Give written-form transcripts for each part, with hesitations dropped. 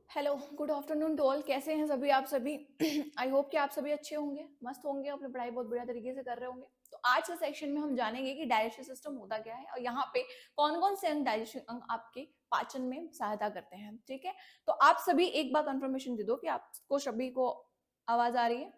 Hello, good afternoon to all. कैसे हैं सभी आप सभी? आई होप कि आप सभी अच्छे होंगे, मस्त होंगे, अपनी पढ़ाई बहुत बढ़िया तरीके से कर रहे होंगे। तो आज के सेक्शन में हम जानेंगे कि डाइजेस्टिव सिस्टम होता क्या है और यहाँ पे कौन कौन से अंग डाइजेशन अंग आपके पाचन में सहायता करते हैं। ठीक है, तो आप सभी एक बार कंफर्मेशन दे दो कि आपको सभी को आवाज आ रही है।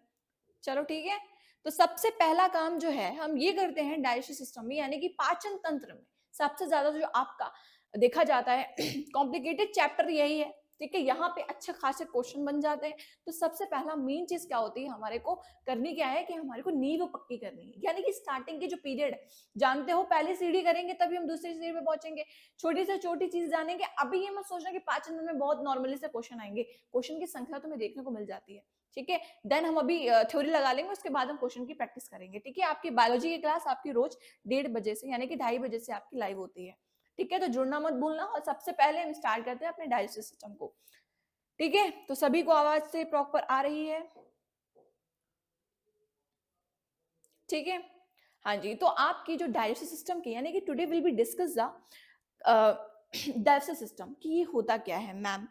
चलो ठीक है, तो सबसे पहला काम जो है हम ये करते हैं डाइजेस्टिव सिस्टम में, यानी कि पाचन तंत्र में सबसे ज्यादा जो आपका देखा जाता है कॉम्प्लिकेटेड चैप्टर यही है। ठीक है, यहाँ पे अच्छे खासे क्वेश्चन बन जाते हैं। तो सबसे पहला मेन चीज क्या होती है हमारे को करनी, क्या है कि हमारे को नींव पक्की करनी है, यानी कि स्टार्टिंग की जो पीरियड है, जानते हो पहले सीढ़ी करेंगे तभी हम दूसरी सीढ़ी पे पहुंचेंगे। छोटी से छोटी चीज जानेंगे। अभी ये मत सोचना कि पाचन में बहुत नॉर्मली से क्वेश्चन आएंगे, क्वेश्चन की संख्या तुम्हें देखने को मिल जाती है। ठीक है, देन हम अभी थ्योरी लगा लेंगे, उसके बाद हम क्वेश्चन की प्रैक्टिस करेंगे। ठीक है, आपकी बायोलॉजी की क्लास आपकी रोज 1:30 बजे से यानी कि 2:30 बजे से आपकी लाइव होती है। ठीक है, तो जुड़ना मत भूलना। और सबसे पहले हम स्टार्ट करते हैं अपने डाइजेस्टिव सिस्टम को। ठीक है, तो सभी को आवाज से प्रॉपर आ रही है? ठीक है, हाँ जी। तो आपकी जो डाइजेस्टिव सिस्टम की, यानी कि today will be discuss the digestive system कि ये होता क्या है मैम।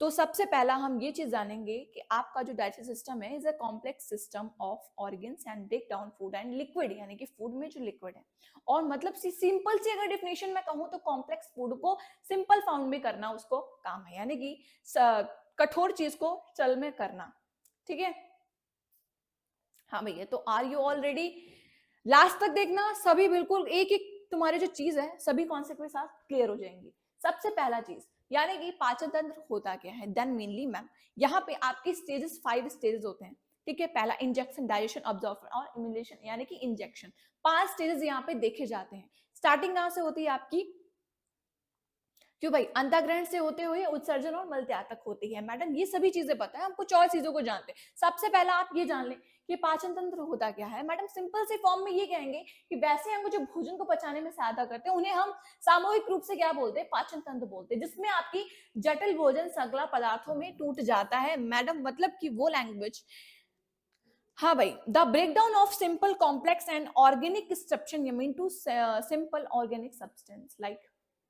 तो सबसे पहला हम ये चीज जानेंगे कि आपका जो डाइजेस्टिव सिस्टम है is a complex system of organs and break down food and liquid, यानी कि फूड में जो लिक्विड है। और मतलब सिंपल सी अगर डेफिनेशन में कहूँ तो कॉम्प्लेक्स फूड को सिंपल फॉर्म में करना उसको काम है, यानी कि कठोर चीज को चल में करना। ठीक है, हाँ भैया, तो are you all ready? Last तक देखना सभी, बिल्कुल एक एक तुम्हारी जो चीज है सभी कॉन्सेप्ट के साथ क्लियर हो जाएंगी। सबसे पहला चीज, यानी कि पाचन तंत्र होता क्या है, देन मेनली मैम यहाँ पे आपकी स्टेजेस 5 स्टेजेस होते हैं। ठीक है, पहला इंजेक्शन, डाइजेशन, ऑब्जॉर्प्शन और इम्यूलेशन, यानी कि इंजेक्शन। 5 स्टेजेस यहाँ पे देखे जाते हैं। स्टार्टिंग कहां से होती है आपकी? क्यों भाई, अंतःग्रहण से होते हुए उत्सर्जन और मल त्याग तक होती है। मैडम ये सभी चीजें पता है, हम कुछ और चीजों को जानते हैं। सबसे पहला आप ये जान लें कि पाचन तंत्र होता क्या है। मैडम सिंपल से फॉर्म में ये कहेंगे कि वैसे हम जो भोजन को पचाने में सहायता करते हैं उन्हें हम सामूहिक रूप से क्या बोलते हैं, पाचन तंत्र बोलते हैं, जिसमें आपकी जटिल भोजन सगला पदार्थों में टूट जाता है। मैडम मतलब कि वो लैंग्वेज, हाँ भाई, the breakdown of simple complex and organic structure you mean to simple organic substance like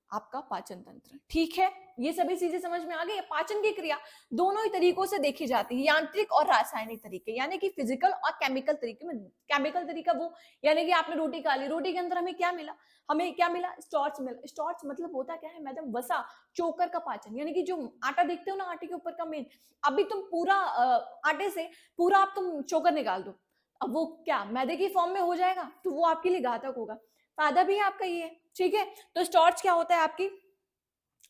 आपका पाचन तंत्र। ठीक है, ये सभी चीजें समझ में आ गई। पाचन की क्रिया दोनों ही तरीकों से देखी जाती है, यांत्रिक और रासायनिक तरीके, यानी कि फिजिकल और केमिकल तरीके में। केमिकल तरीका वो, यानी कि आपने रोटी खा ली, रोटी के अंदर हमें क्या मिला? हमें क्या मिला? स्टार्च मिला। स्टार्च मतलब होता क्या है मैडम? वसा। चोकर का पाचन, यानी कि जो आटा देखते हो ना, आटे के ऊपर का मेन, अभी तुम पूरा आटे से पूरा आप तुम चोकर निकाल दो, अब वो क्या मैदे की फॉर्म में हो जाएगा, तो वो आपके लिए घातक होगा। फायदा भी है आपका ये है। ठीक है, तो स्टार्च क्या होता है आपकी?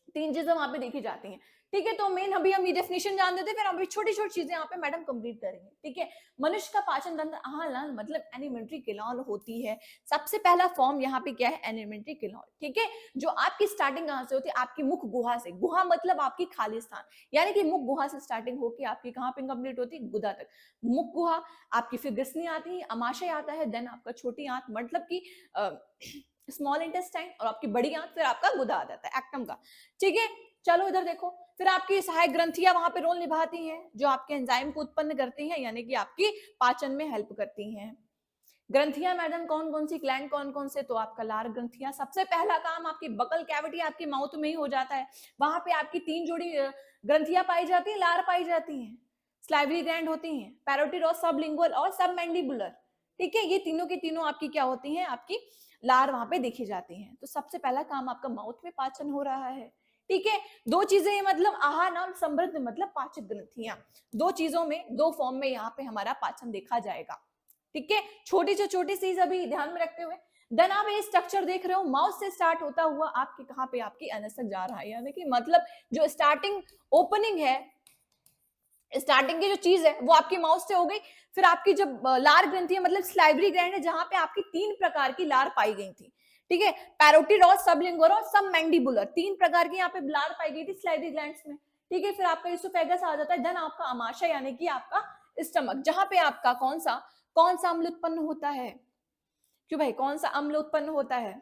3 चीजें वहां पे देखी जाती हैं। ठीक है, तो मेन अभी हम ये डेफिनेशन जान देते हैं, फिर अभी छोटी छोटी चीजें यहाँ पे मैडम कंप्लीट करेंगे। ठीक है, मनुष्य का पाचन तंत्र आहार मतलब एलिमेंट्री किलॉल होती है। सबसे पहला फॉर्म यहाँ पे क्या है? एलिमेंट्री किलॉल। ठीक है, जो आपकी स्टार्टिंग कहाँ से होती है? आपकी मुख गुहा से। गुहा मतलब आपकी खाली स्थान, यानी कि मुख गुहा से स्टार्टिंग होकर आपकी कहाँ पे कंप्लीट होती है? गुदा तक। मुख गुहा, आपकी फिर ग्रसनी आती है, अमाशय आता है, देन आपका छोटी आंत मतलब की स्मॉल इंटेस्टाइन, और आपकी बड़ी आंत, फिर आपका गुदा आ जाता है एक्टम का। ठीक है, चलो इधर देखो, फिर आपकी सहायक ग्रंथियां वहां पे रोल निभाती हैं, जो आपके एंजाइम को उत्पन्न करती हैं, यानी कि आपकी पाचन में हेल्प करती हैं। ग्रंथियां मैडम कौन कौन सी, ग्लैंड कौन कौन से? तो आपका लार ग्रंथियां। सबसे पहला काम आपकी बकल कैविटी, आपके माउथ में ही हो जाता है। वहां पे आपकी 3 जोड़ी ग्रंथियां पाई जाती हैं, लार पाई जाती हैं। स्लाइवरी ग्लैंड होती हैं, पैरोटिड और सबलिंगुअल और सबमैंडिबुलर। ठीक है, ये तीनों की तीनों आपकी क्या होती हैं? आपकी लार वहां पे देखी जाती हैं। तो सबसे पहला काम आपका माउथ में पाचन हो रहा है। ठीक है, 2 चीजें मतलब आहार नाम समृद्ध मतलब पाचक ग्रंथियां। 2 चीजों में, 2 फॉर्म में यहाँ पे हमारा पाचन देखा जाएगा। ठीक है, छोटी से छोटी चीज अभी ध्यान में रखते हुए, देन आप ये स्ट्रक्चर देख रहे हो, माउथ से स्टार्ट होता हुआ आपके कहाँ पे? आपकी एनस तक जा रहा है, यानी कि मतलब जो स्टार्टिंग ओपनिंग है, स्टार्टिंग की जो चीज है वो आपकी माउथ से हो गई। फिर आपकी जब लार ग्रंथि है मतलब स्लाइवरी ग्लैंड है, जहां पे आपकी 3 प्रकार की लार पाई गई थी। ठीक है, पैरोटिड और सबलिंगुअल और सब मैंडिबुलर, 3 प्रकार की यहाँ पे लार पाई गई थी स्लाइवरी ग्लैंड्स में। ठीक है, फिर आपका इसोफेगस आ जाता है, देन आपका अमाशय यानी कि आपका स्टमक, जहां पे आपका कौन सा अम्ल उत्पन्न होता है? क्यों भाई, कौन सा अम्ल उत्पन्न होता है?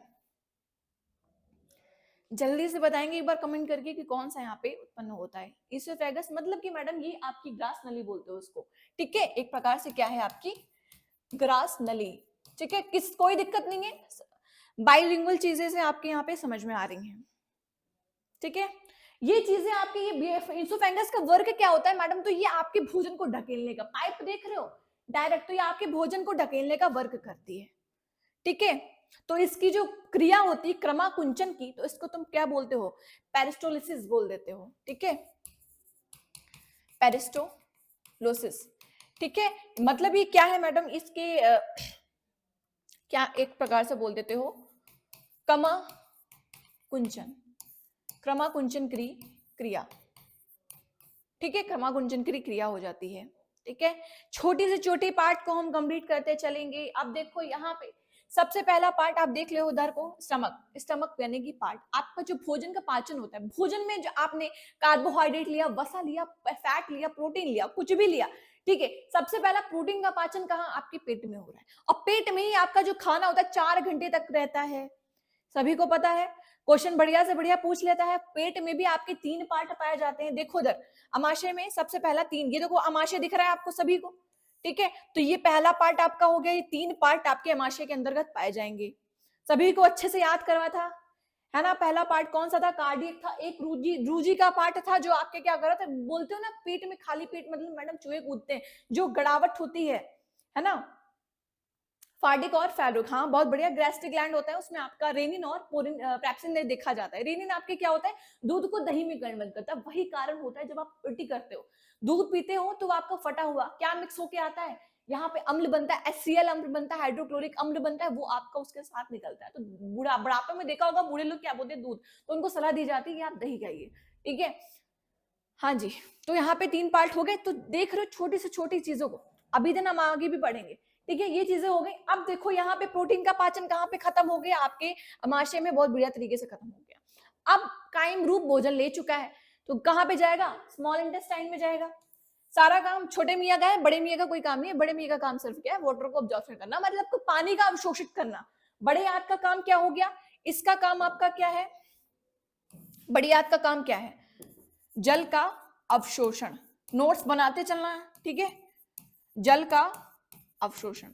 जल्दी से बताएंगे एक बार कमेंट करके कि कौन सा यहाँ पे उत्पन्न होता है। इसोफेगस मतलब कि मैडम ये आपकी ग्रास नली बोलते हो उसको। ठीक है, एक प्रकार से क्या है आपकी ग्रास नली। ठीक है, कोई दिक्कत नहीं है, बाइलिंगुअल चीजें से आपके यहाँ पे समझ में आ रही हैं। ठीक है, ये चीजें आपके ये इंसोफेगस का वर्क क्या होता है मैडम, तो ये आपके भोजन को ढकेलने का, पाइप देख रहे हो डायरेक्ट, तो ये आपके भोजन को ढकेलने का वर्क करती है, ठीक है। तो इसकी जो क्रिया होती है क्रमाकुंचन की, तो इसको तुम क्या बोलते हो, पेरिस्टोलिसिस बोल देते हो, ठीक है, पेरिस्टोलोसिस, ठीक है। मतलब ये क्या है मैडम, इसके क्या एक प्रकार से बोल देते हो, कमा कुंचन, क्रमाकुंचन क्रिया, ठीक है, क्रमाकुंचन की क्रिया हो जाती है, ठीक है। छोटी से छोटी पार्ट को हम कंप्लीट करते चलेंगे। अब देखो यहाँ पे सबसे पहला पार्ट आप देख लो उधर को, स्टमक, स्टमक यानी कि पार्ट, आपका जो भोजन का पाचन होता है, भोजन में जो आपने कार्बोहाइड्रेट लिया, वसा लिया, फैट लिया, प्रोटीन लिया, कुछ भी लिया, ठीक है, सबसे पहला प्रोटीन का पाचन कहाँ, आपके पेट में हो रहा है, और पेट में ही आपका जो खाना होता है 4 घंटे तक रहता है, सभी को पता है। क्वेश्चन बढ़िया से बढ़िया पूछ लेता है। पेट में भी आपके 3 पार्ट पाए जाते हैं, देखो उधर अमाशय में सबसे पहला 3, ये देखो अमाशय दिख रहा है आपको सभी को, ठीक है, तो ये पहला पार्ट आपका हो गया, ये 3 पार्ट आपके अमाशय के अंतर्गत पाए जाएंगे, सभी को अच्छे से याद करवा था, है ना। पहला पार्ट कौन सा था, कार्डियक था, एक रूजी का पार्ट था जो आपके क्या कर रहा था, बोलते हो ना पेट में खाली पेट मतलब मैडम चूहे कूदते हैं, जो गड़ावट होती है ना, फार्डिक और फैब्रिक, हाँ बहुत बढ़िया, गैस्ट्रिक ग्लैंड होता है, उसमें आपका रेनिन और पेप्सिन देखा जाता है। रेनिन आपके क्या होता है, दूध को दही में कन्वर्ट करता है, वही कारण होता है जब आप उल्टी करते हो, दूध पीते हो तो आपका फटा हुआ क्या मिक्स होके आता है, यहाँ पे अम्ल बनता है, HCl अम्ल बनता है, हाइड्रोक्लोरिक अम्ल बनता है, वो आपका उसके साथ निकलता है। तो बुढ़ापे में देखा होगा बूढ़े लोग क्या बोलते हैं दूध, तो उनको सलाह दी जाती है कि आप दही खाइए, ठीक है। हाँ जी, तो यहाँ पे 3 पार्ट हो गए, तो देख रहे हो छोटी से छोटी चीजों को, अभी दिन हम आगे भी पढ़ेंगे, ठीक है, ये चीजें हो गई। अब देखो यहाँ पे प्रोटीन का पाचन कहाँ पे खत्म हो गया, आपके अमाशय में बहुत बढ़िया तरीके से खत्म हो गया। अब कायम रूप भोजन ले चुका है, तो कहाँ पे जाएगा, स्मॉल इंटेस्टाइन में जाएगा। सारा काम छोटे मियाँ का है, बड़े मियाँ का कोई काम नहीं है। बड़े मियाँ का काम सिर्फ क्या है, वाटर को अब्जॉर्प्शन करना, मतलब आपको पानी का अवशोषित करना। बड़े आंत का काम क्या हो गया, इसका काम आपका क्या है, बड़ी आंत का काम क्या है, जल का अवशोषण, नोट्स बनाते चलना है, ठीक है, जल का अवशोषण,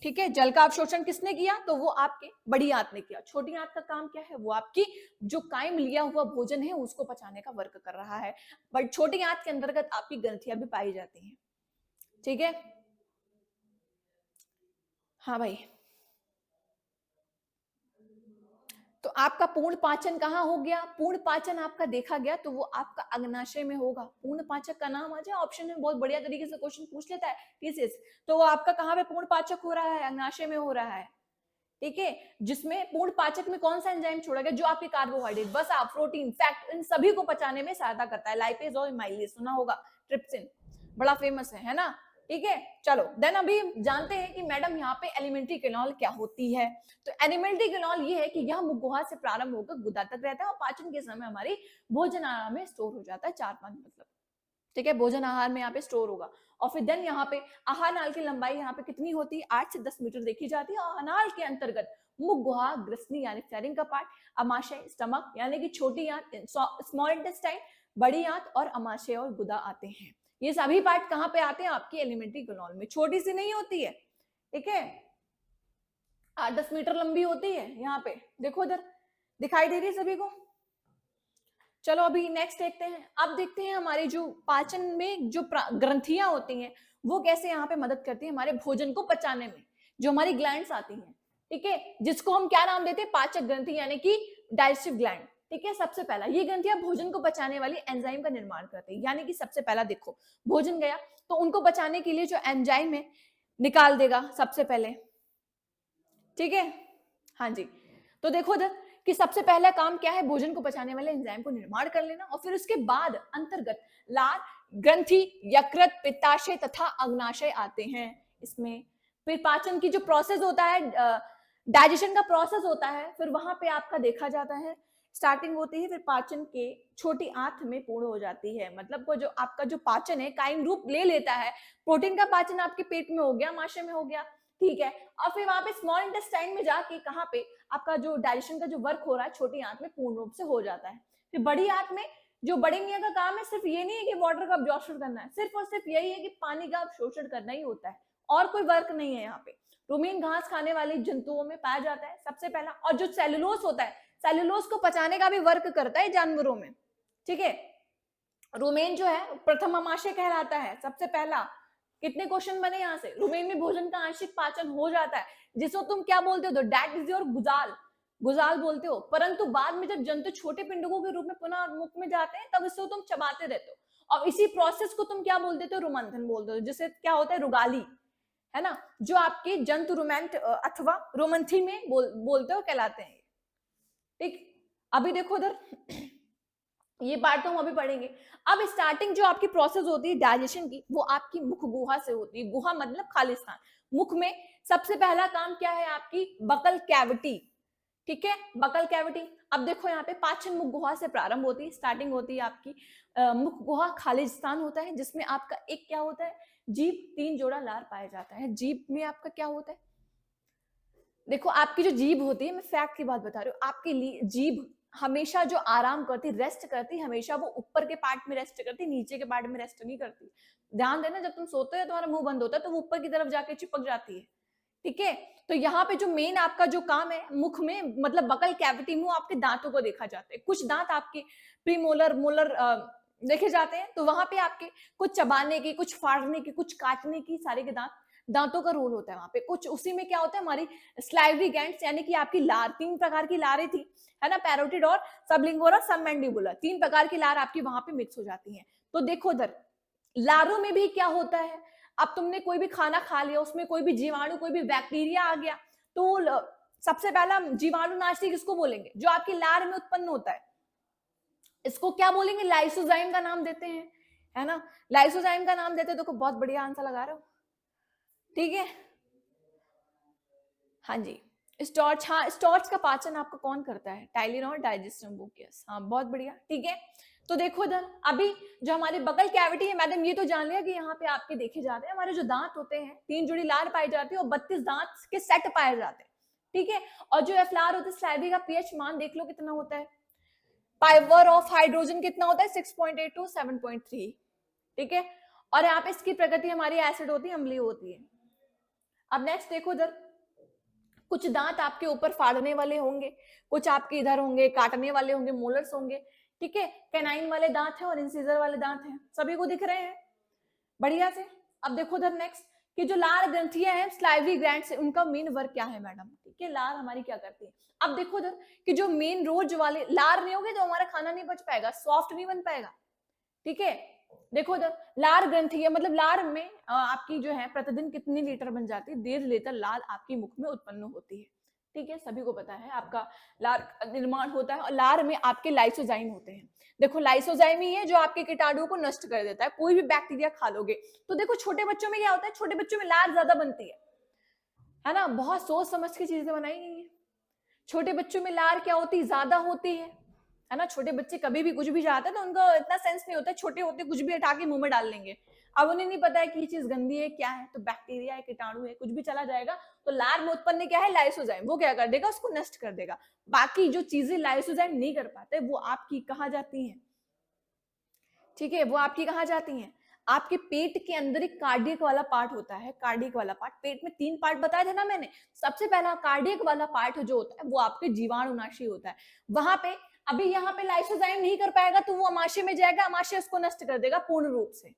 ठीक है, जल का अवशोषण किसने किया, तो वो आपके बड़ी आंत ने किया। छोटी आंत का काम क्या है, वो आपकी जो कायम लिया हुआ भोजन है उसको पचाने का वर्क कर रहा है, बट छोटी आंत के अंतर्गत आपकी ग्रंथियां भी पाई जाती हैं, ठीक है। हाँ भाई, तो आपका पूर्ण पाचन कहाँ हो गया, पूर्ण पाचन आपका देखा गया तो वो आपका अग्नाशय में होगा। पूर्ण पाचक का नाम आ जाए ऑप्शन में, बहुत बढ़िया तरीके से क्वेश्चन पूछ लेता है टीसीएस, तो वो आपका कहाँ पे पूर्ण पाचक हो रहा है, अग्नाशय में हो रहा है, ठीक है। जिसमें पूर्ण पाचक में कौन सा एंजाइम छोड़ा गया, जो आपके कार्बोहाइड्रेट, वसा, प्रोटीन, फैट, इन सभी को पचाने में सहायता करता है, लाइपेज और माइलेज सुना होगा, ट्रिप्सिन बड़ा फेमस है ना, ठीक है। चलो देन अभी जानते हैं कि मैडम यहाँ पे एलिमेंट्री केनॉल क्या होती है। तो एलिमेंट्री केनॉल ये है कि यह मुख से प्रारंभ होकर गुदा तक रहता है और पाचन के समय हमारी भोजन आहार में स्टोर हो जाता है, 4-5 मतलब, ठीक है, भोजन आहार में यहाँ पे स्टोर होगा। और फिर देन यहाँ पे आहार नाल की लंबाई यहाँ पे कितनी होती है, 8 से 10 मीटर देखी जाती है। और अनाल के अंतर्गत मुख गुहा, ग्रसनी यानी फेरिंग का पार्ट, अमाशय, स्टमक यानी कि छोटी आंत, स्मॉल इंटेस्टाइन, बड़ी आंत और अमाशय और गुदा आते हैं। ये सभी पार्ट कहाँ पे आते हैं, आपकी एलिमेंट्री केनॉल में। छोटी सी नहीं होती है, ठीक है, 8-10 मीटर लंबी होती है। यहाँ पे देखो इधर दिखाई दे रही है सभी को। चलो अभी नेक्स्ट देखते हैं। अब देखते हैं हमारे जो पाचन में जो ग्रंथियां होती हैं वो कैसे यहाँ पे मदद करती है हमारे भोजन को पचाने में। जो हमारी ग्लैंड्स आती हैं, ठीक है, जिसको हम क्या नाम देते हैं, पाचक ग्रंथि यानी कि डाइजेस्टिव ग्लैंड, ठीक है। सबसे पहला ये ग्रंथियां भोजन को पचाने वाली एंजाइम का निर्माण करती है, यानी कि सबसे पहला देखो भोजन गया तो उनको पचाने के लिए जो एंजाइम है निकाल देगा सबसे पहले, ठीक है। हाँ जी, तो देखो इधर कि सबसे पहला काम क्या है, भोजन को पचाने वाले एंजाइम को निर्माण कर लेना। और फिर उसके बाद अंतर्गत लार, ग्रंथि, यकृत, पित्ताशय तथा अग्नाशय आते हैं इसमें। फिर पाचन की जो प्रोसेस होता है, डाइजेशन का प्रोसेस होता है, फिर वहां पे आपका देखा जाता है स्टार्टिंग होती है, फिर पाचन के छोटी आंत में पूर्ण हो जाती है। मतलब वो जो आपका जो पाचन है कायम रूप ले लेता है। प्रोटीन का पाचन आपके पेट में हो गया, आमाशय में हो गया, ठीक है। और फिर वहां पे स्मॉल इंटेस्टाइन में जाके कहाँ पे आपका जो डाइजेशन का जो वर्क हो रहा है छोटी आंत में पूर्ण रूप से हो जाता है। फिर बड़ी आंत में जो बड़े मियाँ का काम है सिर्फ ये नहीं है कि वाटर का अब्जॉर्प्शन करना है, सिर्फ और सिर्फ यही है कि पानी का अवशोषण करना ही होता है, और कोई वर्क नहीं है यहाँ पे। रुमिन घास खाने वाले जंतुओं में पाया जाता है सबसे पहला। और जो सेलुलोज होता है, सेलुलोज को पचाने का भी वर्क करता है जानवरों में, ठीक है। रुमेन जो है प्रथम अमाशय कहलाता है। सबसे पहला कितने क्वेश्चन बने यहाँ से, रुमेन में भोजन का आंशिक पाचन हो जाता है, जिसको तुम क्या बोलते हो, डैट इज योर गुजाल, गुजाल बोलते हो। परंतु बाद में जब जंतु छोटे पिंडकों के रूप में पुनः मुख में जाते हैं तब इसको तुम चबाते रहते हो, और इसी प्रोसेस को तुम क्या बोल देते हो, रुमंथन बोलते हो, जिससे क्या होता है, रुगाली, है ना, जो आपके जंतु रुमेंट अथवा रोमंथी में बोलते हो कहलाते हैं। ठीक, अभी देखो उधर ये पार्ट तो हम अभी पढ़ेंगे। अब स्टार्टिंग जो आपकी प्रोसेस होती है डाइजेशन की, वो आपकी मुख गुहा से होती है। गुहा मतलब खाली स्थान। मुख में सबसे पहला काम क्या है, आपकी बकल कैविटी। ठीक है, बकल कैविटी। अब देखो यहाँ पे पाचन मुख गुहा से प्रारंभ होती है, स्टार्टिंग होती है आपकी मुख गुहा खाली स्थान होता है, जिसमें आपका एक क्या होता है, जीभ, 3 जोड़ा लार पाया जाता है। जीभ में आपका क्या होता है, देखो आपकी जो जीभ होती है, मैं फैक्ट की बात बता रही हूँ, आपकी जीभ हमेशा जो आराम करती, रेस्ट करती, हमेशा वो ऊपर के पार्ट में रेस्ट करती, नीचे के पार्ट में रेस्ट नहीं करती। ध्यान देना, जब तुम सोते हो तुम्हारा मुंह बंद होता है तो वो ऊपर की तरफ जाके चिपक जाती है। ठीक है, तो यहाँ पे जो मेन आपका जो काम है मुख में, मतलब बकल कैविटी में, आपके दांतों को देखा जाता है। कुछ दांत आपके प्रीमोलर, मोलर देखे जाते हैं, तो वहां पे आपके कुछ चबाने की, कुछ फाड़ने की, कुछ काटने की, सारे के दांतों का रोल होता है वहां पे। कुछ उसी में क्या होता है, हमारी स्लाइवरी ग्लैंड्स, यानी कि आपकी लार, 3 प्रकार की लारें थी, है ना, पैरोटिड और सबलिंगुअल और सबमैंडिबुलर, 3 प्रकार की लार आपकी वहां पे मिक्स हो जाती हैं। तो देखो इधर लारों में भी क्या होता है, अब तुमने कोई भी खाना खा लिया, उसमें कोई भी जीवाणु, कोई भी बैक्टीरिया आ गया, तो सबसे पहला जीवाणुनाशी किसको बोलेंगे, जो आपकी लार में उत्पन्न होता है, इसको क्या बोलेंगे, लाइसोजाइम का नाम देते हैं, है ना, लाइसोजाइम का नाम देते हैं। देखो बहुत बढ़िया आंसर लगा रहे हो, ठीक है। हाँ जी, स्टार्च, हाँ स्टार्च का पाचन आपका कौन करता है, टाइलिन और डाइजेस्टिव बुकेस, हाँ बहुत बढ़िया, ठीक है। तो देखो इधर अभी जो हमारी बकल कैविटी है, मैडम ये तो जान लिया कि यहाँ पे आपके देखे जाते हैं हमारे जो दांत होते हैं, 3 जोड़ी लार पाई जाती है और 32 दांत के सेट पाए जाते हैं, ठीक है। और जो एफ्लार होता है, स्लाइवरी का पीएच मान देख लो कितना होता है, पावर ऑफ हाइड्रोजन कितना होता है, 6.8 टू 7.3, ठीक है। और यहाँ पे इसकी प्रकृति हमारी एसिड होती है, अम्लीय होती है। अब नेक्स्ट देखो इधर, कुछ दांत आपके ऊपर फाड़ने वाले होंगे, कुछ आपके इधर होंगे काटने वाले होंगे, मोलर्स होंगे, ठीक है। कैनाइन वाले दांत हैं और इंसिजर वाले दांत हैं, सभी को दिख रहे हैं बढ़िया से। अब देखो उधर नेक्स्ट कि जो लार ग्रंथियां हैं, स्लाइवरी ग्लैंड्स, उनका मेन वर्क क्या है मैडम, ठीक है, लार हमारी क्या करती है। अब देखो उधर कि जो मेन रोज वाले लार नहीं होंगे तो हमारा खाना नहीं बच पाएगा, सॉफ्ट नहीं बन पाएगा, ठीक है। देखो इधर लार ग्रंथि है, मतलब लार में आपकी जो है प्रतिदिन कितनी लीटर बन जाती है, 1.5 लीटर लार आपकी मुख में उत्पन्न होती है, ठीक है, सभी को पता है आपका लार निर्माण होता है। और लार में आपके लाइसोजाइम होते हैं। देखो लाइसोजाइम ही है जो आपके कीटाणुओं को नष्ट कर देता है, कोई भी बैक्टीरिया खा लोगे तो। देखो छोटे बच्चों में क्या होता है, छोटे बच्चों में लार ज्यादा बनती है ना, बहुत सोच समझ के चीजें बनाई गई है। छोटे बच्चों में लार क्या होती है, ज्यादा होती है ना। छोटे बच्चे कभी भी कुछ भी चाहते हैं तो उनको इतना सेंस नहीं होता, छोटे होते कुछ भी हटा के मुंह में डाल लेंगे। अब उन्हें नहीं पता है कि ये चीज गंदी है, क्या है, तो बैक्टीरिया है, कीटाणु है, कुछ भी चला जाएगा। तो लार में उत्पन्न क्या है, लाइसोजाइम, वो क्या कर देगा, उसको नष्ट कर देगा। बाकी जो चीजें लाइसोजाइम नहीं कर पाते वो आपकी कहाँ जाती हैं, ठीक है, वो आपकी कहाँ जाती हैं, आपके पेट के अंदर एक कार्डियक वाला पार्ट होता है। कार्डियक वाला पार्ट, पेट में 3 पार्ट बताया था ना मैंने। सबसे पहला कार्डियक वाला पार्ट जो होता है वो आपके जीवाणुनाशी होता है। वहां पे अभी यहाँ पे लाइसोजाइम नहीं कर पाएगा तो वो अमाशय में जाएगा, अमाशय उसको नष्ट कर देगा पूर्ण रूप से,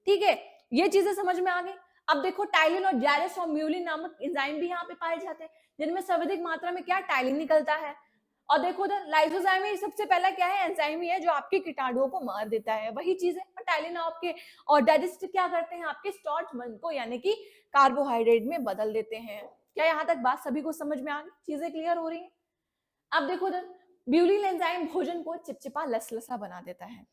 ठीक है। ये चीजें समझ में आ गई। अब देखो टाइलिन और जायरस और म्यूलिन नामक एंजाइम भी यहाँ पे पाए जाते हैं, जिनमें सर्वाधिक मात्रा में क्या टाइलिन निकलता है। और देखो उधर लाइसोजाइम ही सबसे पहला क्या है, एंजाइम ही है जो आपके कीटाणुओं को मार देता है, वही चीज है। और टाइलिन आपके और डाइजेस्ट क्या करते हैं, आपके स्टार्च को यानी कि कार्बोहाइड्रेट में बदल देते हैं। क्या यहाँ तक बात सभी को समझ में आ गई, चीजें क्लियर हो रही हैं। अब देखो उधर ब्यूलिन एंजाइम भोजन को चिपचिपा लसलसा बना देता है।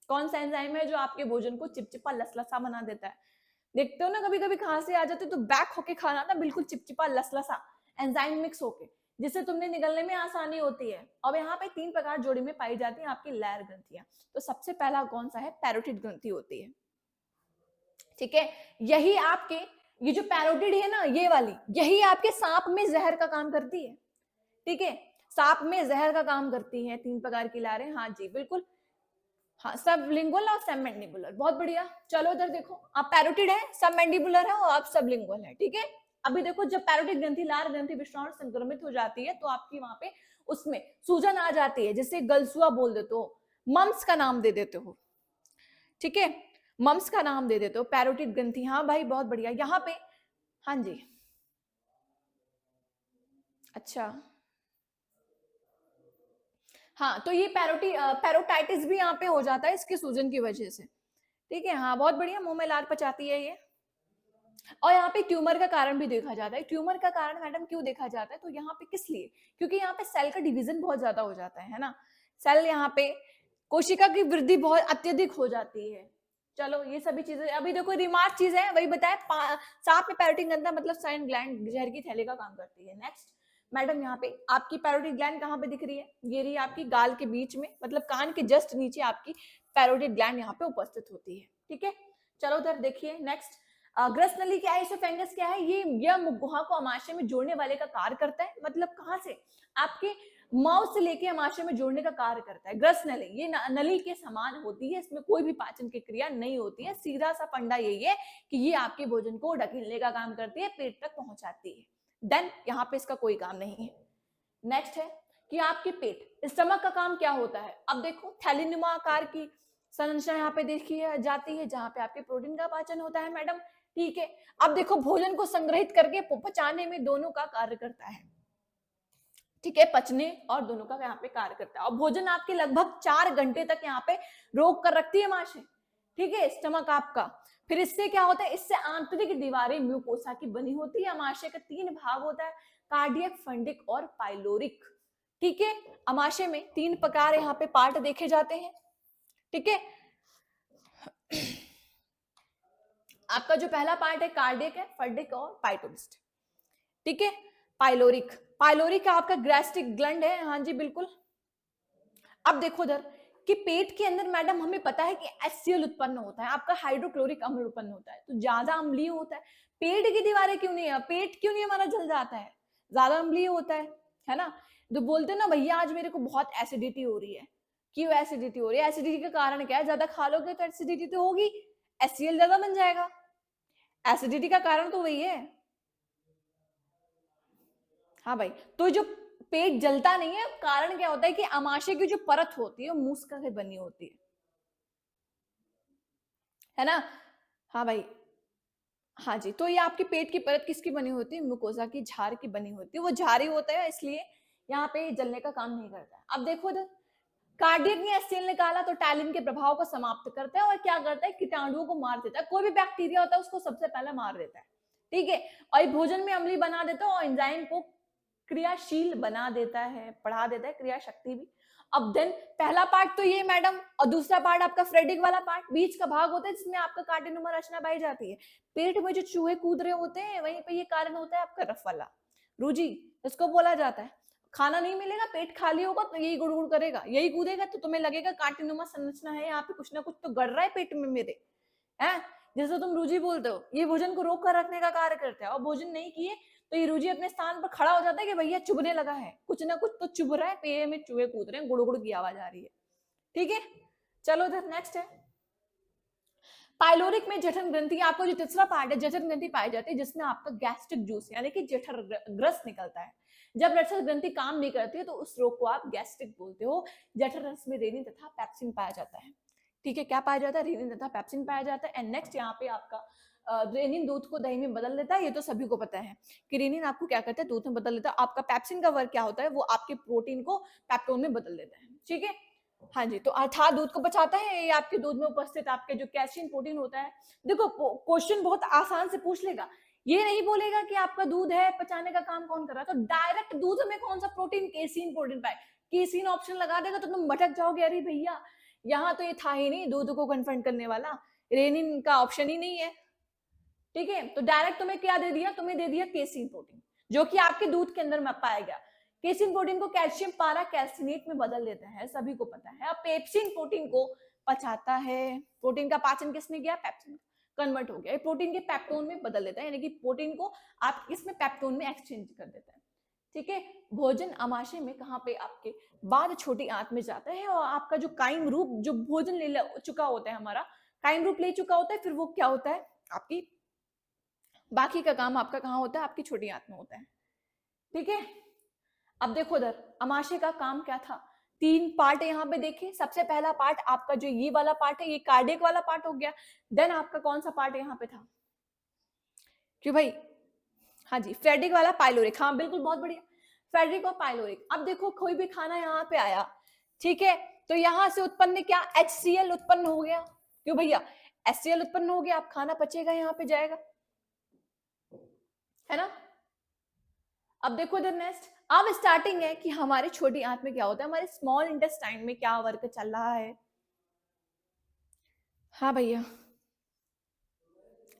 कौन सा एंजाइम है जो आपके भोजन को चिपचिपा लसलसा बना देता है। देखते हो ना कभी कभी खांसी आ जाती है तो बैक होके खाना ना, बिल्कुल चिपचिपा लसलसा एंजाइम मिक्स होके, जिससे तुमने निगलने में आसानी होती है। अब यहाँ पे 3 प्रकार जोड़ी में पाई जाती है आपकी लैर ग्रंथियां। तो सबसे पहला कौन सा है, पैरोटिड ग्रंथि होती है, ठीक है। यही आपके ये जो पैरोटिड है ना, ये वाली, यही आपके सांप में जहर का काम करती है, ठीक है। सांप में जहर का काम करती है, 3 प्रकार की लारें, हाँ जी बिल्कुल, हाँ सबलिंगुअल और सबमैंडिबुलर, बहुत बढ़िया। चलो इधर देखो, आप पैरोटिड है, सबमैंडिबुलर है और आप सबलिंगुअल है, ठीक है। अभी देखो जब पैरोटिड ग्रंथि लार ग्रंथि विषाणु संक्रमित हो जाती है तो आपकी वहां पे उसमें सूजन आ जाती है, जिसे गलसुआ बोल देते हो, मम्स का नाम दे देते हो, ठीक है, मम्स का नाम दे देते हो, पैरोटिड ग्रंथि। हाँ भाई बहुत बढ़िया। यहाँ पे हाँ जी, अच्छा हाँ, तो ये पैरोटाइटिस भी यहाँ पे हो जाता है इसके सूजन की वजह से, ठीक है। हाँ बहुत बढ़िया, मुंह में लार पचाती है ये। और यहाँ पे ट्यूमर का कारण भी देखा जाता है। ट्यूमर का कारण मैडम क्यों देखा जाता है, तो यहाँ पे किस लिए, क्योंकि यहाँ पे सेल का डिवीजन बहुत ज्यादा हो जाता है ना, सेल यहाँ पे कोशिका की वृद्धि बहुत अत्यधिक हो जाती है। चलो ये सभी चीजें अभी देखो रिमार्क चीज है, वही बताए सांप में पैरोटिड ग्रंथि मतलब साइन ग्लैंड जहर की थैली का काम करती है। नेक्स्ट मैडम, यहाँ पे आपकी पैरोटिड ग्लैंड कहाँ पे दिख रही है, ये रही आपकी गाल के बीच में, मतलब कान के जस्ट नीचे आपकी पैरोटिड ग्लैंड यहाँ पे उपस्थित होती है, ठीक है। चलो उधर देखिए नेक्स्ट, ग्रस्त नली क्या है, इसोफेंगस क्या है, ये यह गुहा को अमाशय में जोड़ने वाले का कार्य करता है, मतलब कहाँ से, आपके माउथ से लेके अमाशय में जोड़ने का कार्य करता है। ग्रस्त नली ये नली के समान होती है, इसमें कोई भी पाचन की क्रिया नहीं होती है, सीधा सा फंडा यही है कि ये आपके भोजन को ढकेलने का काम करती है, पेट तक पहुंचाती है। देन यहाँ पे इसका कोई काम नहीं है। नेक्स्ट है कि आपके पेट स्टमक का काम क्या होता है, अब देखो थैलीनुमा आकार की संरचना यहाँ पे देखी जाती है, जहां पे आपके प्रोटीन का पाचन होता है मैडम, ठीक है। अब देखो भोजन को संग्रहित करके पचाने में दोनों का कार्य करता है, ठीक है, पचने और दोनों का यहाँ पे कार्य करता है। और भोजन आपके लगभग 4 घंटे तक यहाँ पे रोक कर रखती है अमाशय, ठीक है, स्टमक आपका। फिर इससे क्या होता है, इससे आंतरिक दीवारें म्यूकोसा की बनी होती है। अमाशय का 3 भाग होता है, कार्डियक, फंडिक और पाइलोरिक, ठीक है। अमाशय में 3 प्रकार यहाँ पे पार्ट देखे जाते हैं, ठीक है। आपका जो पहला पार्ट है कार्डियक है, फंडिक और पाइटोलिस्ट, ठीक है। पाइलोरिक, पाइलोरिक आपका गैस्ट्रिक ग्लैंड है, हाँ जी बिल्कुल। अब देखो उधर कि पेट के अंदर मैडम हमें पता है कि HCl उत्पन्न होता है, आपका हाइड्रोक्लोरिक अम्ल उत्पन्न होता है, तो ज्यादा अम्लीय होता है। पेट की दीवारें क्यों नहीं है, पेट क्यों नहीं हमारा जल जाता है, ज्यादा अम्लीय होता है ना। तो बोलते ना भैया आज मेरे को बहुत एसिडिटी हो रही है, क्यों एसिडिटी हो रही है, एसिडिटी का कारण क्या है, ज्यादा खा लोगे तो एसिडिटी तो होगी, HCl ज्यादा बन जाएगा, एसिडिटी का कारण तो वही है। हाँ भाई, तो जो पेट जलता नहीं है, कारण क्या होता है कि अमाशय की जो परत होती है वो मूसका से बनी होती है ना। हाँ भाई, हाँ जी, तो ये आपके पेट की परत किसकी बनी होती है, म्यूकोसा की, झार की बनी होती है, वो झारी होता है इसलिए यहाँ पे जलने का काम नहीं करता है। अब देखो इधर कार्डियक ने HCl निकाला तो टैलिन के प्रभाव को समाप्त करता है और क्या करता है, कीटाणुओं को मार देता है, कोई भी बैक्टीरिया होता है उसको सबसे पहले मार देता है, ठीक है। और ये भोजन में अम्लीय बना देता है और एंजाइम को क्रियाशील बना देता है, बढ़ा देता है, क्रिया शक्ति भी। अब देन पहला पार्ट तो ये मैडम, और दूसरा पार्ट आपका फ्रेडिक वाला पार्ट बीच का भाग होता है जिसमें आपका कार्टिनुमा रचना पाई जाती है। पेट में जो चूहे कूद रहे होते हैं वहीं पे ये कारण होता है आपका रफ वाला रूजी, इसको बोला जाता है। खाना नहीं मिलेगा, पेट खाली होगा तो यही गुड़गुड़ करेगा, यही कूदेगा, तो तुम्हें लगेगा कार्टिनुमा संरचना है, यहाँ पे कुछ ना कुछ तो गड़ रहा है पेट में मेरे, है, जैसे तुम रूजी बोलते हो, ये भोजन को रोक कर रखने का कार्य करते हैं। और भोजन नहीं किए तो ये रूजी अपने स्थान पर खड़ा हो जाता है कि भैया चुभने लगा है, कुछ ना कुछ तो चुभ रहा है, पेट में चूहे कूद रहे हैं, गुड़गुड़ की आवाज आ रही है, ठीक है। चलो इधर नेक्स्ट है पाइलोरिक में जठर ग्रंथि, आपका जो तीसरा पार्ट है जठर ग्रंथि पाई जाती है, जिसमें आपका गैस्ट्रिक जूस यानी कि जठर ग्रस निकलता है। जब जठर ग्रंथि काम नहीं करती है तो उस रोग को आप गैस्ट्रिक बोलते हो। जठर रस में रेनिन तथा पेप्सिन पाया जाता है, ठीक है, क्या पाया जाता है, रेनिन तथा पेप्सिन पाया जाता है। एंड नेक्स्ट यहाँ पे आपका रेनिन दूध को दही में बदल देता है, ये तो सभी को पता है कि रेनिन आपको क्या करता है, दूध में बदल देता है। आपका पेप्सिन का वर्क क्या होता है, वो आपके प्रोटीन को पेप्टोन में बदल देता है, ठीक है। हाँ जी, तो अर्थात दूध को बचाता है, ये आपके दूध में उपस्थित आपके जो कैल्शियम प्रोटीन होता है। देखो क्वेश्चन बहुत आसान से पूछ लेगा, ये नहीं बोलेगा कि आपका दूध है पचाने का काम कौन कर रहा है, तो डायरेक्ट दूध में कौन सा प्रोटीन, केसीन प्रोटीन पाए, केसीन ऑप्शन लगा देगा तो तुम भटक जाओगे, अरे भैया यहाँ तो ये था ही नहीं दूध को कन्फर्ट करने वाला, रेनिन का ऑप्शन ही नहीं है, ठीक है। तो डायरेक्ट तुम्हें क्या दे दिया, तुम्हें दे दिया केसीन प्रोटीन, जो कि आपके दूध के अंदर में पाया गया। केसिन प्रोटीन को कैल्शियम पारा कैल्सिनेट में बदल देता है, सभी को पता है। अब पेप्सिन प्रोटीन को पचाता है, प्रोटीन का पाचन किसने किया, पेप्सिन कन्वर्ट हो गया, प्रोटीन के पेप्टोन में बदल देता है, यानी कि प्रोटीन को आप इसमें पेप्टोन में एक्सचेंज कर देता है, ठीक है। भोजन अमाशय में कहाँ पे, आपके बाद छोटी आंत में जाता है और आपका जो कायम रूप जो भोजन ले चुका होता है, हमारा कायम रूप ले चुका होता है, फिर वो क्या होता है, आपकी बाकी का काम आपका कहाँ होता है, आपकी छोटी आंत में होता है, ठीक है। अब देखो उधर अमाशय का काम क्या था, 3 पार्ट यहाँ पे देखें। सबसे पहला पार्ट आपका जो ये वाला पार्ट है, ये कार्डियक वाला पार्ट हो गया। देन आपका कौन सा पार्ट यहाँ पे था, क्यों भाई, हाँ जी, फेड्रिक वाला पाइलोरिक, हाँ बिल्कुल, बहुत बढ़िया, फेड्रिक और पाइलोरिक। अब देखो कोई भी खाना यहाँ पे आया, ठीक है, तो यहाँ से उत्पन्न क्या, HCl उत्पन्न हो गया, क्यों भैया, HCl उत्पन्न हो गया, अब खाना पचेगा, यहाँ पे जाएगा, है ना। अब देखो इधर नेक्स्ट, अब स्टार्टिंग है कि हमारे छोटी आंत में क्या होता है, हमारे स्मॉल इंटेस्टाइन में क्या वर्क चल रहा है। हाँ भैया,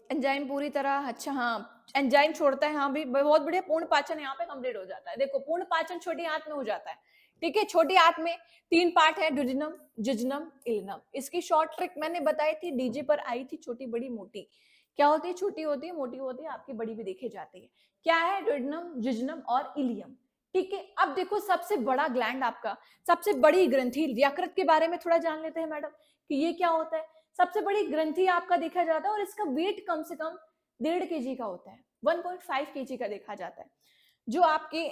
एंजाइम पूरी तरह, अच्छा हाँ, एंजाइम छोड़ता है, हाँ भी बहुत बढ़िया, पूर्ण पाचन यहाँ पे कंप्लीट हो जाता है। देखो पूर्ण पाचन छोटी आंत में हो जाता है, ठीक है। छोटी आंत में 3 पार्ट है, ड्यूडेनम, जिजनम, इलिनम। इसकी शॉर्ट ट्रिक मैंने बताई थी, डीजे पर आई थी, छोटी बड़ी मोटी। क्या होती है, छोटी होती है, मोटी होती है, आपकी बड़ी भी देखी जाती है। क्या है, ड्यूडेनम, जिजनम और इलियम, ठीक है। अब देखो सबसे बड़ा ग्लैंड आपका, सबसे बड़ी ग्रंथि, यकृत के बारे में थोड़ा जान लेते हैं मैडम कि ये क्या होता है। सबसे बड़ी ग्रंथि आपका देखा जाता है और इसका वेट कम से कम 1.5 kg का होता है, 1.5 kg का देखा जाता है, जो आपके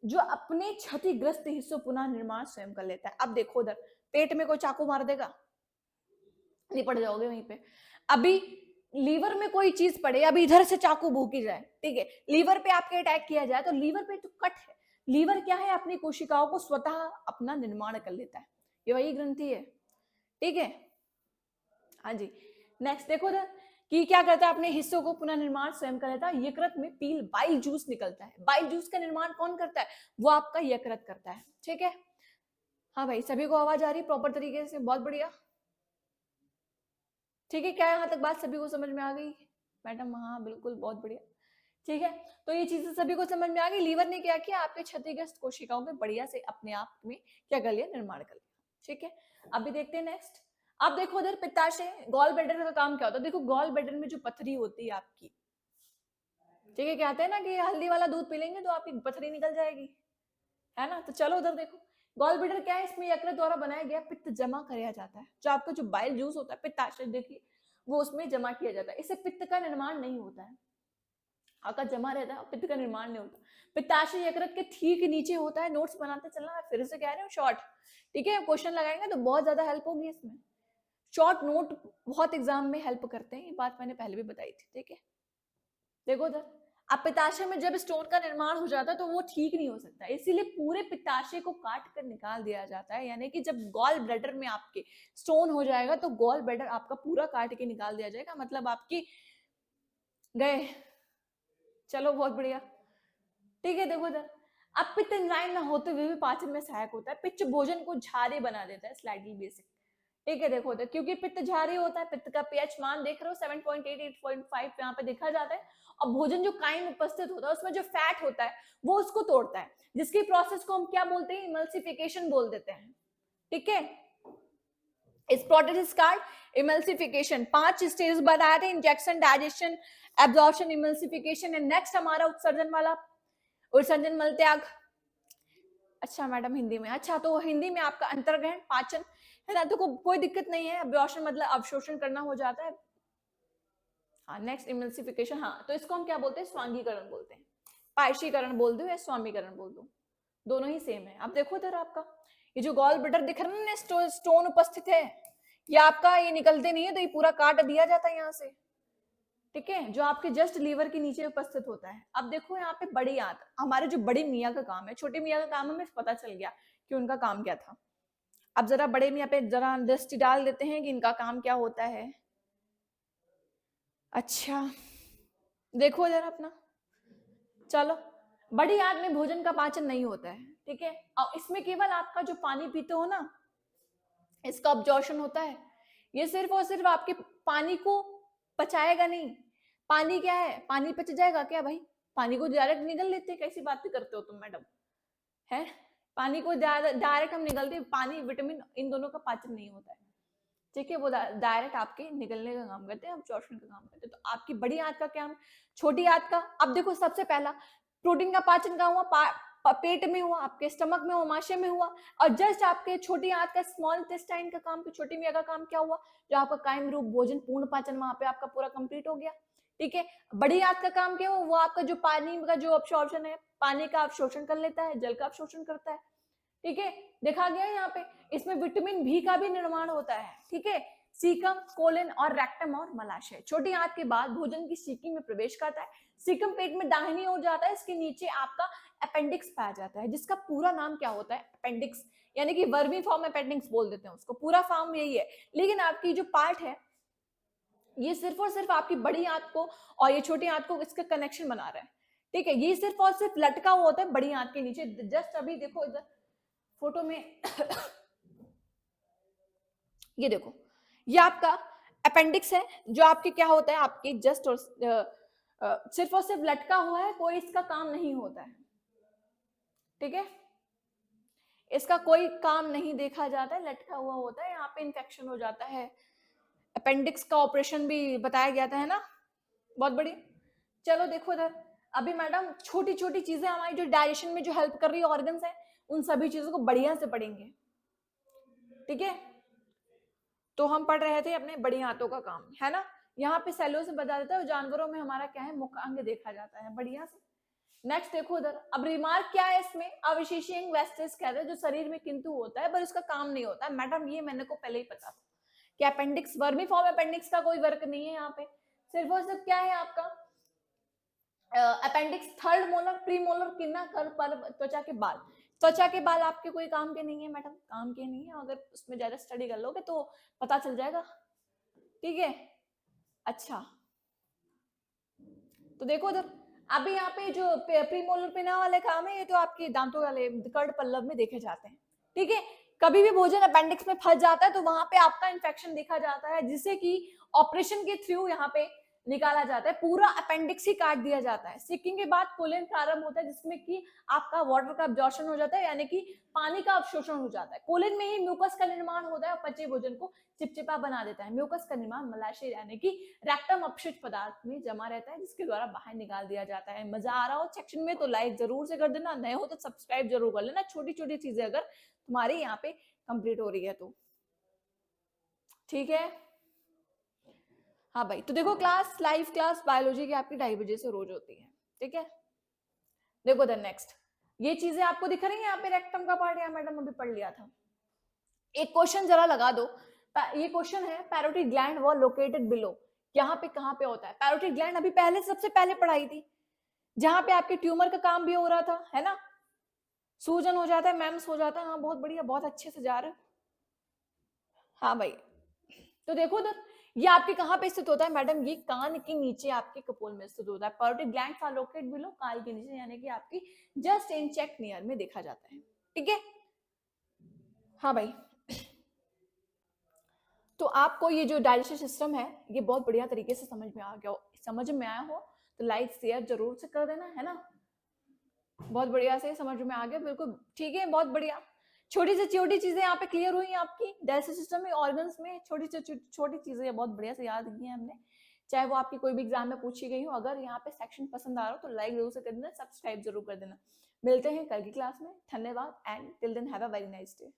जो अपने क्षतिग्रस्त हिस्सों पुनः निर्माण स्वयं कर लेता है। अब देखो उधर पेट में कोई चाकू मार देगा, निपट जाओगे वहीं पे। अभी लीवर में कोई चीज पड़े, अभी इधर से चाकू भूकी जाए, ठीक है, लीवर पे आपके अटैक किया जाए, तो लीवर पे तो कट है, लीवर क्या है, अपनी कोशिकाओं को स्वतः अपना निर्माण कर लेता है, ये वही ग्रंथि है, ठीक है। हाँ जी, नेक्स्ट देखो इधर कि क्या करता है, अपने हिस्सों को पुनः निर्माण स्वयं कर लेता है। यकृत में पील बाइल जूस निकलता है, बाइल जूस का निर्माण कौन करता है, वो आपका यकृत करता है, ठीक है। हाँ भाई, सभी को आवाज आ रही प्रॉपर तरीके से, बहुत बढ़िया, ठीक है। क्या यहाँ तक बात सभी को समझ में आ गई मैडम, हाँ बिल्कुल, बहुत बढ़िया, ठीक है। तो ये चीजें सभी को समझ में आ गई। लीवर ने क्या किया, आपके क्षतिग्रस्त कोशिकाओं में बढ़िया से अपने आप में क्या कर लिया, निर्माण कर लिया, ठीक है। अभी देखते हैं नेक्स्ट। अब देखो उधर पित्ताशय, गॉल ब्लैडर का काम क्या होता है। देखो गॉल ब्लैडर में जो पथरी होती है आपकी, ठीक है, कहते हैं ना कि हल्दी वाला दूध पी लेंगे तो आपकी पथरी निकल जाएगी, है ना। तो चलो उधर देखो, गॉल ब्लैडर क्या है, इसमें यकृत द्वारा बनाया गया पित्त जमा कराया जाता है, जो आपका जो बाइल जूस होता है पित्ताशय, देखिए वो उसमें जमा किया जाता है, इससे पित्त का निर्माण नहीं होता है, आका जमा रहता है, पित्त का निर्माण नहीं होता। पित्ताशय यकृत के ठीक नीचे होता है, नोट्स बनाते चलना, मैं फिर से कह रही हूँ शॉर्ट, ठीक है, क्वेश्चन लगाएंगे तो बहुत ज्यादा हेल्प होगी इसमें, शॉर्ट नोट बहुत एग्जाम में हेल्प करते हैं, ये बात मैंने पहले भी बताई थी, ठीक है। देखो उधर, अब पित्ताशय में जब स्टोन का निर्माण हो जाता है तो वो ठीक नहीं हो सकता, इसीलिए पूरे पित्ताशय को काट कर निकाल दिया जाता है, यानी कि जब गॉल ब्लैडर में आपके स्टोन हो जाएगा तो गॉल ब्लैडर आपका पूरा काट के निकाल दिया जाएगा, मतलब आपकी गए, चलो बहुत बढ़िया, ठीक है। देखो इधर, अब पित्त एंजाइम न होते हुए भी पाचन में सहायक होता है, पित्त भोजन को क्षारीय बना देता है, स्लाइडली बेसिक, ठीक है। देखो इधर, क्योंकि पित्त क्षारीय होता है, पित्त का पीएच मान देख रहे हो 7.8 8.5 यहाँ पे देखा जाता है, और भोजन जो काइम उपस्थित होता है उसमें जो फैट होता है वो उसको तोड़ता है, जिसकी प्रोसेस को हम क्या बोलते हैं, इमल्सिफिकेशन बोल देते हैं, ठीक है। इस प्रोसेस का इमल्सिफिकेशन 5 स्टेज बताए थे, injection, digestion, absorption, emulsification, and next हमारा उत्सर्जन वाला, उत्सर्जन मल त्याग। अच्छा मैडम हिंदी में, अच्छा तो हिंदी में आपका अंतर्ग्रहण, पाचन, है ना, तो कोई दिक्कत नहीं है, अब्जॉर्प्शन मतलब अवशोषण करना हो जाता है, हाँ। नेक्स्ट इमल्सिफिकेशन, हाँ, तो इसको हम क्या बोलते हैं, स्वांगीकरण बोलते हैं, पायशीकरण बोल दो या स्वामीकरण बोल दो, दोनों ही सेम है। अब देखो इधर आपका ये जो गॉल ब्लैडर दिख रहा है ना, स्टोन उपस्थित है, ये आपका ये निकलते नहीं है तो ये पूरा काट दिया जाता है यहाँ से, ठीक है, जो आपके जस्ट लीवर के नीचे उपस्थित होता है। अब देखो यहाँ पे बड़ी आंत, हमारे जो बड़ी मियाँ का काम है, छोटे मियाँ का काम हमें पता चल गया कि उनका काम क्या था। अब जरा बड़े मियाँ पे जरा दृष्टि डाल देते हैं कि इनका काम क्या होता है। अच्छा देखो जरा अपना, चलो, बड़ी आंत में भोजन का पाचन नहीं होता है, ठीक है, और इसमें केवल आपका जो पानी पीते हो ना, इसका अब्जॉर्प्शन होता है, ये सिर्फ और सिर्फ आपके पानी को पचाएगा नहीं, पानी क्या है, पानी पच जाएगा क्या भाई, पानी को डायरेक्ट निगल लेते हैं, कैसी बातें करते हो तुम मैडम, है, पानी को डायरेक्ट हम निगलते, पानी विटामिन इन दोनों का पाचन नहीं होता है, ठीक है, वो डायरेक्ट आपके निगलने का काम करते हैं, अब्जॉर्प्शन का काम करते हैं। तो आपकी बड़ी आंत का क्या, छोटी आंत का, अब देखो सबसे पहला प्रोटीन का पाचन कहाँ हुआ, पेट में हुआ, आपके स्टमक में हुआ, आमाशय में हुआ, और जस्ट आपके छोटी आंत का स्मॉल इंटेस्टाइन का काम, छोटी मियाँ का काम क्या हुआ, जो आपका कायम रूप भोजन पूर्ण पाचन वहां पे आपका पूरा कंप्लीट हो गया, ठीक है। बड़ी आंत का काम क्या हुआ, वो आपका जो पानी का जो अब्सॉर्प्शन है, पानी का अवशोषण कर लेता है, जल का अवशोषण करता है, ठीक है, देखा गया है यहाँ पे। इसमें विटामिन बी का भी निर्माण होता है, ठीक है। सीकम, कोलिन और रेक्टम और मलाशय छोटी आंत के बाद भोजन की सीकी में प्रवेश करता है। सीकम पेट में दाहिनी ओर जाता है, इसके नीचे आपका अपेंडिक्स पाया जाता है, जिसका पूरा नाम क्या होता है, अपेंडिक्स, यानी कि वर्मी फॉर्म अपेंडिक्स बोल देते हैं उसको, पूरा फॉर्म यही है। लेकिन आपकी जो पार्ट है ये सिर्फ और सिर्फ आपकी बड़ी आंत को और ये छोटी आंत को इसका कनेक्शन बना रहा है, ठीक है। ये सिर्फ और सिर्फ लटका हुआ होता है बड़ी आंत के नीचे। जस्ट अभी देखो इधर फोटो में ये देखो, ये आपका अपेंडिक्स है, जो आपके क्या होता है, आपके जस्ट और सिर्फ और सिर्फ लटका हुआ है, कोई इसका काम नहीं होता है, ठीक है। इसका कोई काम नहीं देखा जाता है, लटका हुआ होता है, यहाँ पे इन्फेक्शन हो जाता है। अपेंडिक्स का ऑपरेशन भी बताया गया था, है ना, बहुत बढ़िया। चलो देखो इधर, अभी मैडम छोटी छोटी चीजें हमारी जो डाइजेशन में जो हेल्प कर रही है ऑर्गन्स है, उन सभी चीजों को बढ़िया से पढ़ेंगे, ठीक है। तो हम पढ़ रहे थे अपने बड़ी आंतों का काम, है ना। यहाँ पे सेलों से बता देता है जानवरों में हमारा क्या है, मुख्य अंग देखा जाता है बढ़िया से। नेक्स्ट देखो उधर, अब रिमार्क क्या है इसमें, अविशेषी अंग वेस्टिस कहते हैं, जो शरीर में किंतु होता है पर उसका काम नहीं होता है। मैडम ये मैंने को पहले ही पता था कि अपेंडिक्स, वर्मी फॉर्म अपेंडिक्स का कोई वर्क नहीं है यहाँ पे, सिर्फ और सिर्फ क्या है आपका appendix third molar, pre molar, किन्ना, कर, पर, त्वचा के बाल। त्वचा के बाल आपके कोई काम के नहीं है मैडम, काम के नहीं है, अगर उसमें ज्यादा स्टडी कर लोगे तो पता चल जाएगा, ठीक है। अच्छा, तो देखो उधर, अभी यहाँ पे जो प्रीमोलर पिना वाले काम है, ये तो आपके दांतों वाले कर्ड पल्लव में देखे जाते हैं, ठीक है। कभी भी भोजन अपेंडिक्स में फंस जाता है तो वहां पे आपका इंफेक्शन देखा जाता है, जिसे कि ऑपरेशन के थ्रू यहाँ पे निकाला जाता है, पूरा अपेंडिक्स ही काट दिया जाता है। सिकिंग के बाद कोलिन प्रारंभ होता है, जिसमें कि आपका वाटर का अब्जॉर्प्शन हो जाता है, यानी कि पानी का अवशोषण हो जाता है। कोलिन में ही म्यूकस का निर्माण होता है और पचे भोजन को चिपचिपा बना देता है। म्यूकस का निर्माण मलाशय यानी कि रेक्टम अपशिष्ट पदार्थ में जमा रहता है, जिसके द्वारा बाहर निकाल दिया जाता है। मजा आ रहा हो सेक्शन में तो लाइक जरूर से कर देना, नए हो तो सब्सक्राइब जरूर कर लेना, छोटी छोटी चीजें अगर तुम्हारी यहाँ पे कंप्लीट हो रही है तो, ठीक है। हाँ भाई, तो देखो क्लास, लाइव क्लास बायोलॉजी की आपकी 2:30 बजे से रोज होती है, ठीक है। देखो द नेक्स्ट, ये चीजें आपको दिख रही है यहाँ पे, रेक्टम का पार्ट, यहाँ मैडम अभी पढ़ लिया था। एक क्वेश्चन जरा लगा दो, ये क्वेश्चन है, parotid gland was located below, यहाँ पे कहाँ पे होता है पैरोटिड ग्लैंड, अभी पहले सबसे पहले पढ़ाई थी, जहां पे आपके ट्यूमर का काम भी हो रहा था, है ना, सूजन हो जाता है, मैम्स हो जाता है, हाँ बहुत बढ़िया, बहुत अच्छे से जा रहे हो, हाँ भाई। तो देखो उधर, ये आपके कहाँ पे स्थित होता है मैडम, ये कान के नीचे आपके कपोल में स्थित होता है। Parotid gland are located below, कान के नीचे, यानी कि आपकी जस्ट इन चेक नियर में देखा जाता है, ठीक है। हाँ भाई, तो आपको ये जो डाइजेस्टिव सिस्टम है ये बहुत बढ़िया तरीके से समझ में आ गया हो, समझ में आया हो तो लाइक शेयर जरूर से कर देना, है ना। बहुत बढ़िया से समझ में आ गया, बिल्कुल ठीक है, बहुत बढ़िया। छोटी से छोटी चीजें यहाँ पे क्लियर हुई आपकी डाइजेस्टिव सिस्टम में, ऑर्गन्स में छोटी से छोटी चीजें बहुत बढ़िया से याद की हैं हमने, चाहे वो आपकी कोई भी एग्जाम में पूछी गई हो। अगर यहाँ पे सेक्शन पसंद आ रहा हो तो लाइक जरूर से कर देना, सब्सक्राइब जरूर कर देना। मिलते हैं कल की क्लास में, धन्यवाद and till then have a very nice day.